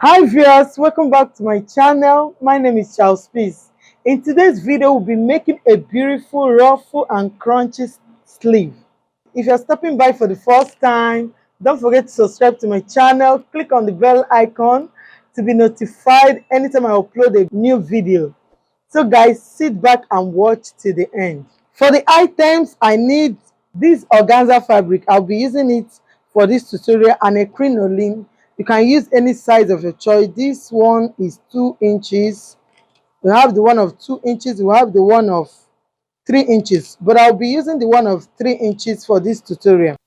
Hi viewers, welcome back to my channel. My name is Charles Peace. In today's video, we'll be making a beautiful ruffle and crunchy sleeve. If you're stopping by for the first time, don't forget to subscribe to my channel. Click on the bell icon to be notified anytime I upload a new video. So guys, sit back and watch till the end. For the items, I need this organza fabric. I'll be using it for this tutorial, and a crinoline. You can use any size of your choice. This one is 2 inches. We have the one of 2 inches. We have the one of 3 inches. But I'll be using the one of 3 inches for this tutorial.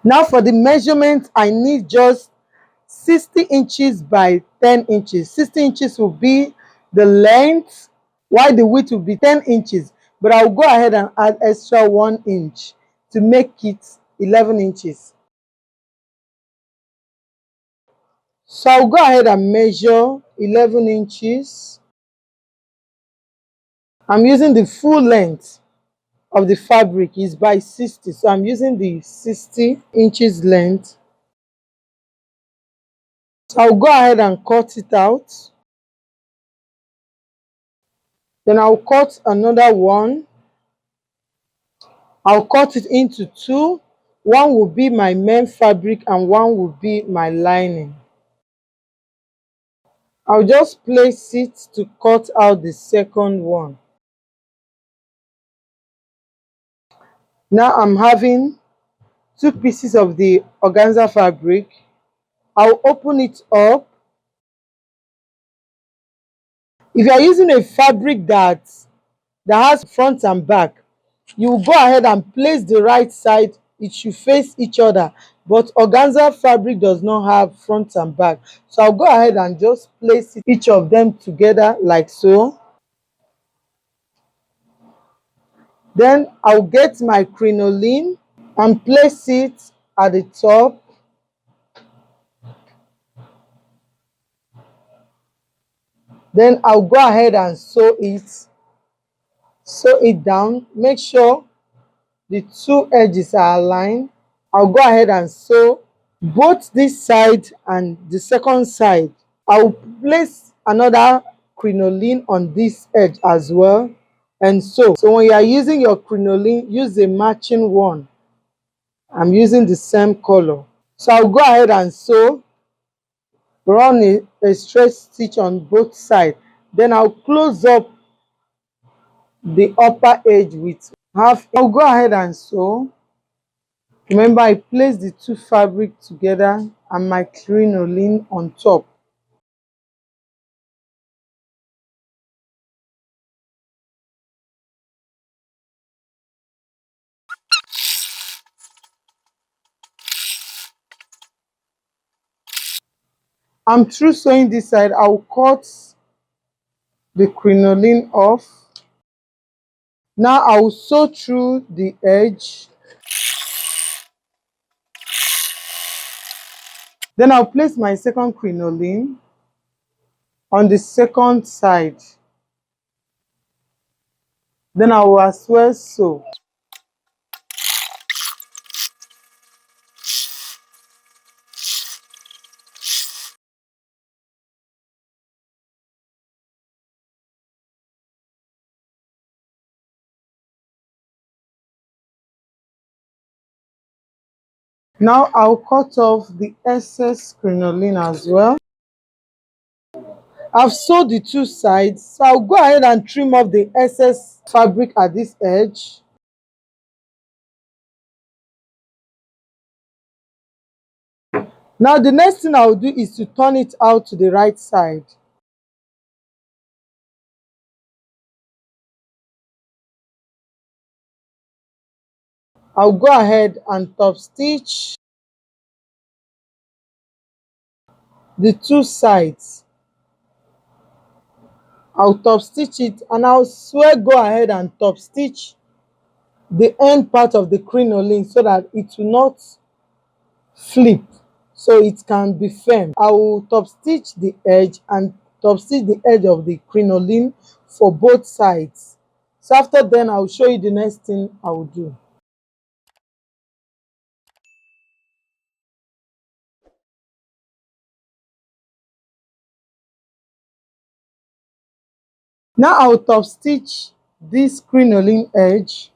Now for the measurement, I need just 60 inches by 10 inches. 60 inches will be the length, while the width will be 10 inches. But I'll go ahead and add extra 1 inch to make it 11 inches. So I'll go ahead and measure 11 inches. I'm using the full length of the fabric is by 60. So I'm using the 60 inches length. So I'll go ahead and cut it out. Then I'll cut another one. I'll cut it into two. One will be my main fabric and one will be my lining. I'll just place it to cut out the second one. Now I'm having 2 pieces of the organza fabric. I'll open it up. If you are using a fabric that has front and back, you will go ahead and place the right side. It should face each other, but organza fabric does not have front and back. So I'll go ahead and just place each of them together like so. Then I'll get my crinoline and place it at the top. Then I'll go ahead and sew it down. Make sure the 2 edges are aligned. I'll go ahead and sew both this side and the second side. I'll place another crinoline on this edge as well, and so when you are using your crinoline, use a matching one. I'm using the same color. So I'll go ahead and sew, run a straight stitch on both sides. Then I'll close up the upper edge with half. I'll go ahead and sew. Remember, I placed the 2 fabric together and my crinoline on top. I'm through sewing this side. I'll cut the crinoline off. Now I'll sew through the edge. Then I'll place my second crinoline on the second side. Then I will as well sew. Now I'll cut off the excess crinoline as well. I've sewed the 2 sides, so I'll go ahead and trim off the excess fabric at this edge. Now the next thing I'll do is to turn it out to the right side. I'll go ahead and top stitch the 2 sides. I'll top stitch it, and I'll go ahead and top stitch the end part of the crinoline so that it will not flip, so it can be firm. I will top stitch the edge and top stitch the edge of the crinoline for both sides. So after then, I'll show you the next thing I will do. Now I'll top stitch this crinoline edge.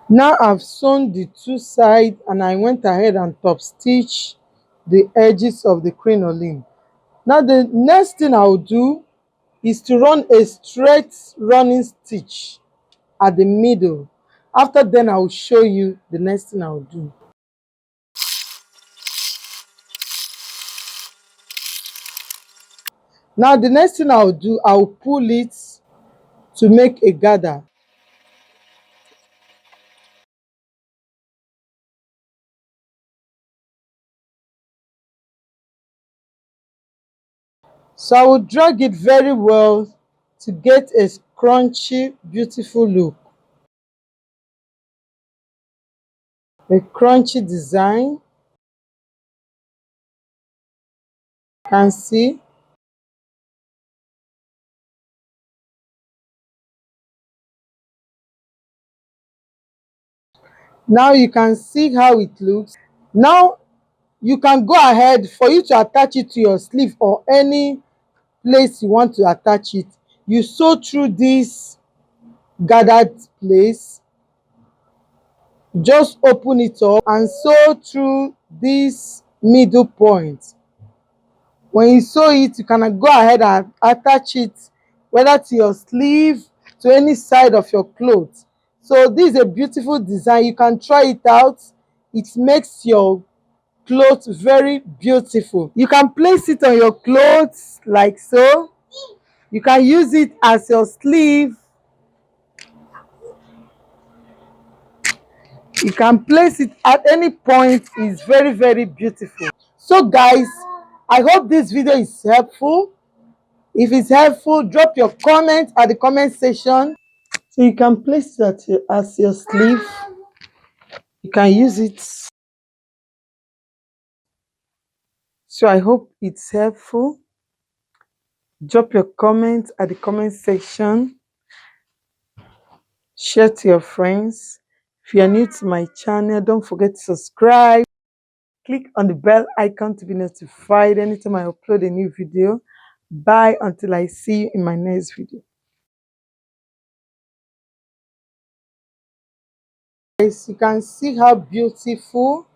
Now I've sewn the two sides and I went ahead and top stitch the edges of the crinoline. Now the next thing I'll do is to run a straight running stitch at the middle. After then I'll show you the next thing I'll do. Now the next thing I'll do, I'll pull it to make a gather. So I will drag it very well to get a crunchy, beautiful look. A crunchy design. You can see. Now you can see how it looks. Now you can go ahead for you to attach it to your sleeve or any place you want to attach it. You sew through this gathered place. Just open it up and sew through this middle point. When you sew it, you can go ahead and attach it whether to your sleeve, to any side of your clothes. So this is a beautiful design. You can try it out. It makes your clothes very beautiful. You can place it on your clothes like so. You can use it as your sleeve. You can place it at any point. It's very, very beautiful. So guys, I hope this video is helpful. If it's helpful, drop your comment at the comment section. So you can place that as your sleeve. You can use it. So I hope it's helpful. Drop your comment at the comment section. Share to your friends. If you are new to my channel, don't forget to subscribe. Click on the bell icon to be notified anytime I upload a new video. Bye until I see you in my next video. Guys, you can see how beautiful